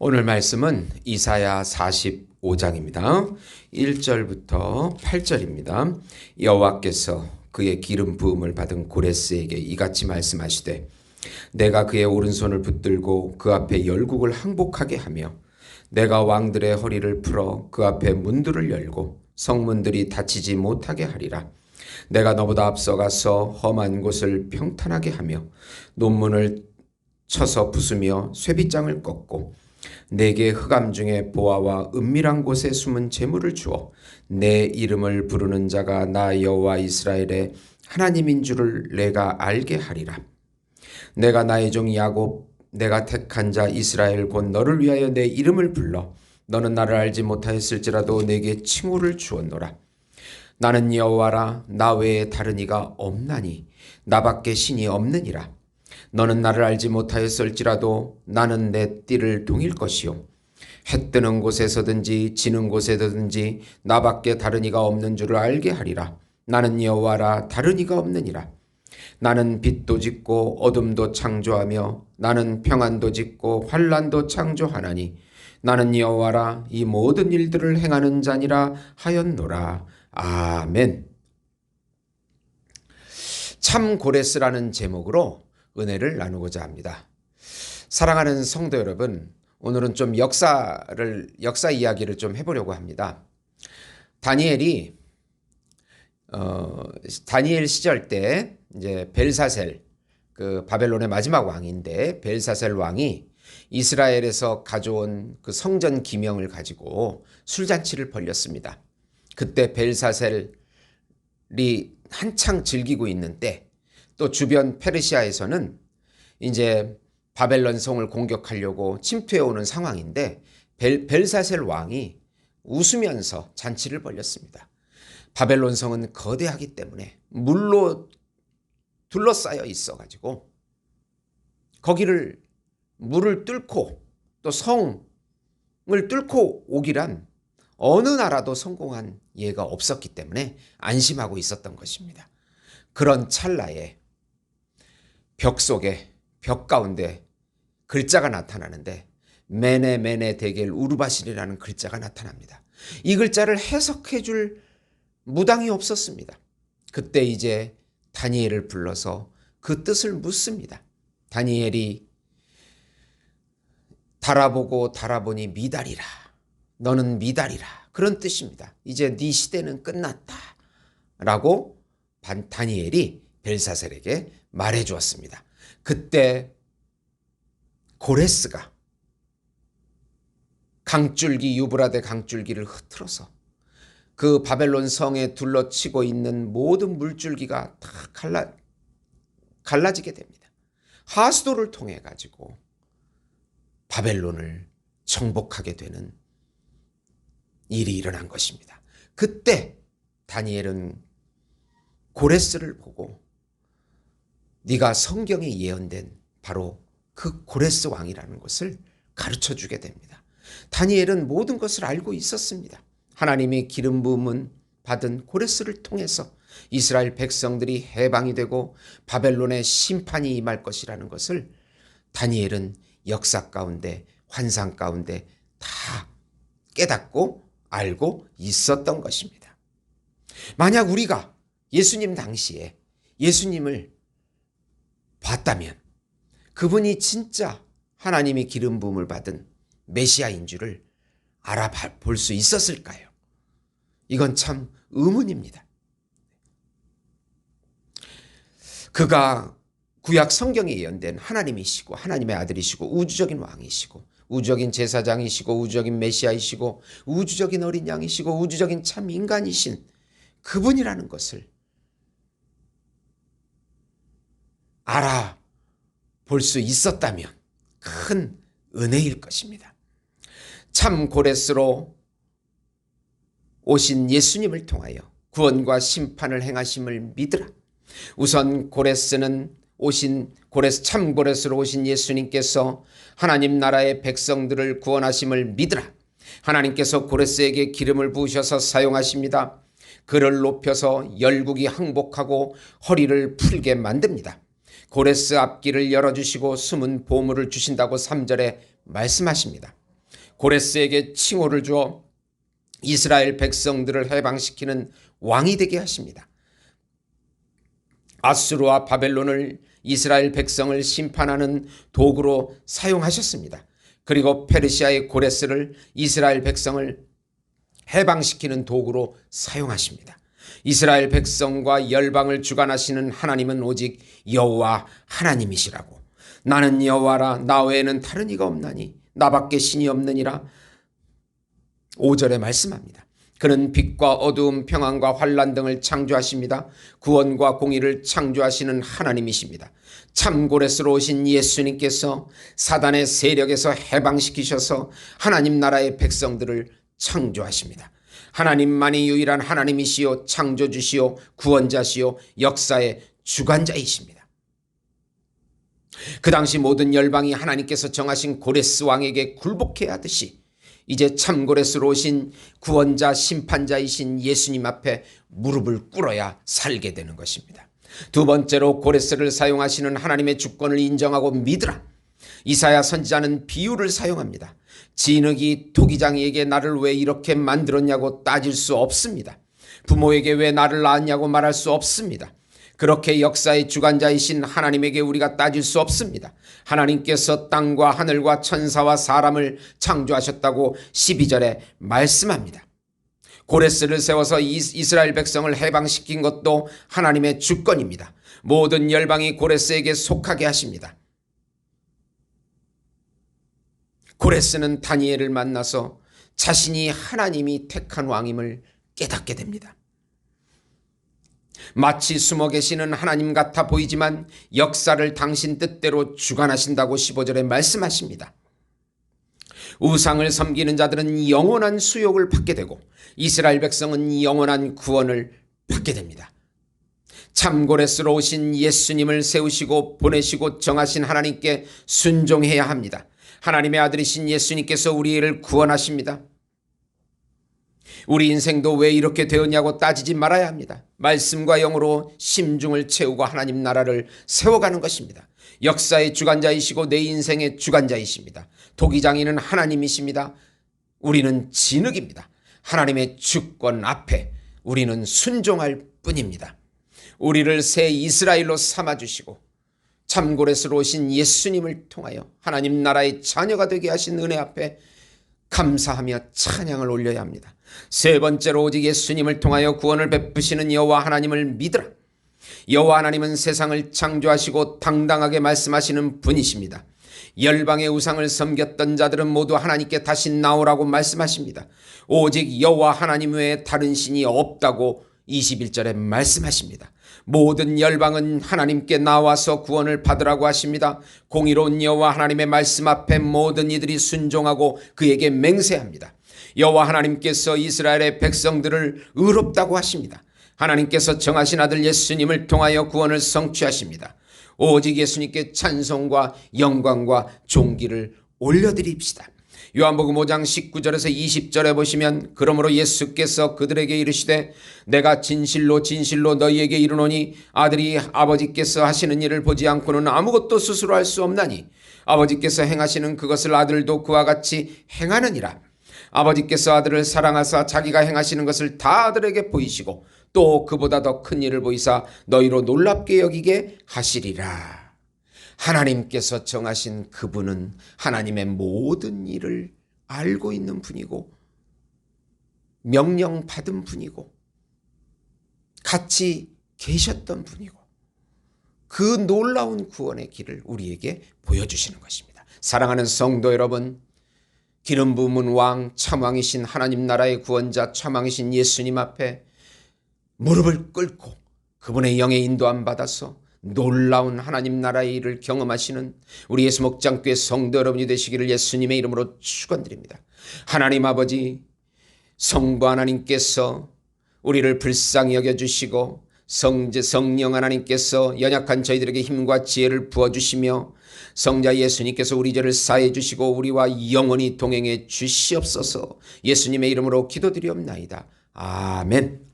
오늘 말씀은 이사야 45장입니다. 1절부터 8절입니다. 여호와께서 그의 기름 부음을 받은 고레스에게 이같이 말씀하시되 내가 그의 오른손을 붙들고 그 앞에 열국을 항복하게 하며 내가 왕들의 허리를 풀어 그 앞에 문들을 열고 성문들이 닫히지 못하게 하리라. 내가 너보다 앞서가서 험한 곳을 평탄하게 하며 논문을 쳐서 부수며 쇠빗장을 꺾고 내게 흑암 중에 보아와 은밀한 곳에 숨은 재물을 주어 내 이름을 부르는 자가 나 여호와 이스라엘의 하나님인 줄을 내가 알게 하리라. 내가 나의 종 야곱 내가 택한 자 이스라엘 곧 너를 위하여 내 이름을 불러 너는 나를 알지 못하였을지라도 내게 칭호를 주었노라. 나는 여호와라. 나 외에 다른 이가 없나니 나밖에 신이 없느니라. 너는 나를 알지 못하였을지라도 나는 내 띠를 동일 것이요 해 뜨는 곳에서든지 지는 곳에서든지 나밖에 다른 이가 없는 줄을 알게 하리라. 나는 여호와라. 다른 이가 없느니라. 나는 빛도 짓고 어둠도 창조하며 나는 평안도 짓고 환난도 창조하나니 나는 여호와라. 이 모든 일들을 행하는 자니라 하였노라. 아멘. 참 고레스라는 제목으로 은혜를 나누고자 합니다. 사랑하는 성도 여러분, 오늘은 좀 역사 이야기를 좀 해보려고 합니다. 다니엘 시절 때 이제 벨사셀, 그 바벨론의 마지막 왕인데 벨사셀 왕이 이스라엘에서 가져온 그 성전 기명을 가지고 술잔치를 벌였습니다. 그때 벨사셀이 한창 즐기고 있는 때 또 주변 페르시아에서는 이제 바벨론 성을 공격하려고 침투해 오는 상황인데 벨사셀 왕이 웃으면서 잔치를 벌였습니다. 바벨론 성은 거대하기 때문에 물로 둘러싸여 있어가지고 거기를 물을 뚫고 또 성을 뚫고 오기란 어느 나라도 성공한 예가 없었기 때문에 안심하고 있었던 것입니다. 그런 찰나에 벽 가운데 글자가 나타나는데 메네 데겔 우르바실이라는 글자가 나타납니다. 이 글자를 해석해 줄 무당이 없었습니다. 그때 이제 다니엘을 불러서 그 뜻을 묻습니다. 다니엘이 달아보니 미달이라. 너는 미달이라. 그런 뜻입니다. 이제 네 시대는 끝났다. 라고 다니엘이 벨사셀에게 말해 주었습니다. 그때 고레스가 유브라데 강줄기를 흐트러서 그 바벨론 성에 둘러치고 있는 모든 물줄기가 다 갈라지게 됩니다. 하수도를 통해 가지고 바벨론을 정복하게 되는 일이 일어난 것입니다. 그때 다니엘은 고레스를 보고 네가 성경에 예언된 바로 그 고레스 왕이라는 것을 가르쳐 주게 됩니다. 다니엘은 모든 것을 알고 있었습니다. 하나님의 기름 부음은 받은 고레스를 통해서 이스라엘 백성들이 해방이 되고 바벨론의 심판이 임할 것이라는 것을 다니엘은 역사 가운데 환상 가운데 다 깨닫고 알고 있었던 것입니다. 만약 우리가 예수님 당시에 예수님을 봤다면 그분이 진짜 하나님의 기름 부음을 받은 메시아인 줄을 알아볼 수 있었을까요? 이건 참 의문입니다. 그가 구약 성경에 예언된 하나님이시고 하나님의 아들이시고 우주적인 왕이시고 우주적인 제사장이시고 우주적인 메시아이시고 우주적인 어린 양이시고 우주적인 참 인간이신 그분이라는 것을 알아볼 수 있었다면 큰 은혜일 것입니다. 참 고레스로 오신 예수님을 통하여 구원과 심판을 행하심을 믿으라. 우선 참 고레스로 오신 예수님께서 하나님 나라의 백성들을 구원하심을 믿으라. 하나님께서 고레스에게 기름을 부으셔서 사용하십니다. 그를 높여서 열국이 항복하고 허리를 풀게 만듭니다. 고레스 앞길을 열어주시고 숨은 보물을 주신다고 3절에 말씀하십니다. 고레스에게 칭호를 주어 이스라엘 백성들을 해방시키는 왕이 되게 하십니다. 아수르와 바벨론을 이스라엘 백성을 심판하는 도구로 사용하셨습니다. 그리고 페르시아의 고레스를 이스라엘 백성을 해방시키는 도구로 사용하십니다. 이스라엘 백성과 열방을 주관하시는 하나님은 오직 여호와 하나님이시라고. 나는 여호와라, 나 외에는 다른 이가 없나니 나밖에 신이 없느니라. 5절에 말씀합니다. 그는 빛과 어두움, 평안과 환난 등을 창조하십니다. 구원과 공의를 창조하시는 하나님이십니다. 참고레스로 오신 예수님께서 사단의 세력에서 해방시키셔서 하나님 나라의 백성들을 창조하십니다. 하나님만이 유일한 하나님이시요 창조주시요 구원자시요 역사의 주관자이십니다. 그 당시 모든 열방이 하나님께서 정하신 고레스 왕에게 굴복해야 하듯이 이제 참고레스로 오신 구원자 심판자이신 예수님 앞에 무릎을 꿇어야 살게 되는 것입니다. 두 번째로 고레스를 사용하시는 하나님의 주권을 인정하고 믿으라. 이사야 선지자는 비유를 사용합니다. 진흙이 토기장이에게 나를 왜 이렇게 만들었냐고 따질 수 없습니다. 부모에게 왜 나를 낳았냐고 말할 수 없습니다. 그렇게 역사의 주관자이신 하나님에게 우리가 따질 수 없습니다. 하나님께서 땅과 하늘과 천사와 사람을 창조하셨다고 12절에 말씀합니다. 고레스를 세워서 이스라엘 백성을 해방시킨 것도 하나님의 주권입니다. 모든 열방이 고레스에게 속하게 하십니다. 고레스는 다니엘을 만나서 자신이 하나님이 택한 왕임을 깨닫게 됩니다. 마치 숨어 계시는 하나님 같아 보이지만 역사를 당신 뜻대로 주관하신다고 15절에 말씀하십니다. 우상을 섬기는 자들은 영원한 수욕을 받게 되고 이스라엘 백성은 영원한 구원을 받게 됩니다. 참고레스로 오신 예수님을 세우시고 보내시고 정하신 하나님께 순종해야 합니다. 하나님의 아들이신 예수님께서 우리를 구원하십니다. 우리 인생도 왜 이렇게 되었냐고 따지지 말아야 합니다. 말씀과 영으로 심중을 채우고 하나님 나라를 세워가는 것입니다. 역사의 주관자이시고 내 인생의 주관자이십니다. 토기장이는 하나님이십니다. 우리는 진흙입니다. 하나님의 주권 앞에 우리는 순종할 뿐입니다. 우리를 새 이스라엘로 삼아주시고 참고레스로 오신 예수님을 통하여 하나님 나라의 자녀가 되게 하신 은혜 앞에 감사하며 찬양을 올려야 합니다. 세 번째로 오직 예수님을 통하여 구원을 베푸시는 여호와 하나님을 믿으라. 여호와 하나님은 세상을 창조하시고 당당하게 말씀하시는 분이십니다. 열방의 우상을 섬겼던 자들은 모두 하나님께 다시 나오라고 말씀하십니다. 오직 여호와 하나님 외에 다른 신이 없다고 21절에 말씀하십니다. 모든 열방은 하나님께 나와서 구원을 받으라고 하십니다. 공의로운 여호와 하나님의 말씀 앞에 모든 이들이 순종하고 그에게 맹세합니다. 여호와 하나님께서 이스라엘의 백성들을 의롭다고 하십니다. 하나님께서 정하신 아들 예수님을 통하여 구원을 성취하십니다. 오직 예수님께 찬송과 영광과 존귀를 올려드립시다. 요한복음 5장 19절에서 20절에 보시면 그러므로 예수께서 그들에게 이르시되 내가 진실로 진실로 너희에게 이르노니 아들이 아버지께서 하시는 일을 보지 않고는 아무것도 스스로 할 수 없나니 아버지께서 행하시는 그것을 아들도 그와 같이 행하느니라. 아버지께서 아들을 사랑하사 자기가 행하시는 것을 다 아들에게 보이시고 또 그보다 더 큰 일을 보이사 너희로 놀랍게 여기게 하시리라. 하나님께서 정하신 그분은 하나님의 모든 일을 알고 있는 분이고 명령받은 분이고 같이 계셨던 분이고 그 놀라운 구원의 길을 우리에게 보여주시는 것입니다. 사랑하는 성도 여러분, 기름 부음은 왕 참왕이신 하나님 나라의 구원자 참왕이신 예수님 앞에 무릎을 꿇고 그분의 영의 인도함 받아서 놀라운 하나님 나라의 일을 경험하시는 우리 예수 목장교회 성도 여러분이 되시기를 예수님의 이름으로 축원드립니다. 하나님 아버지, 성부 하나님께서 우리를 불쌍히 여겨주시고 성령 하나님께서 연약한 저희들에게 힘과 지혜를 부어주시며 성자 예수님께서 우리 죄를 사해 주시고 우리와 영원히 동행해 주시옵소서. 예수님의 이름으로 기도드리옵나이다. 아멘.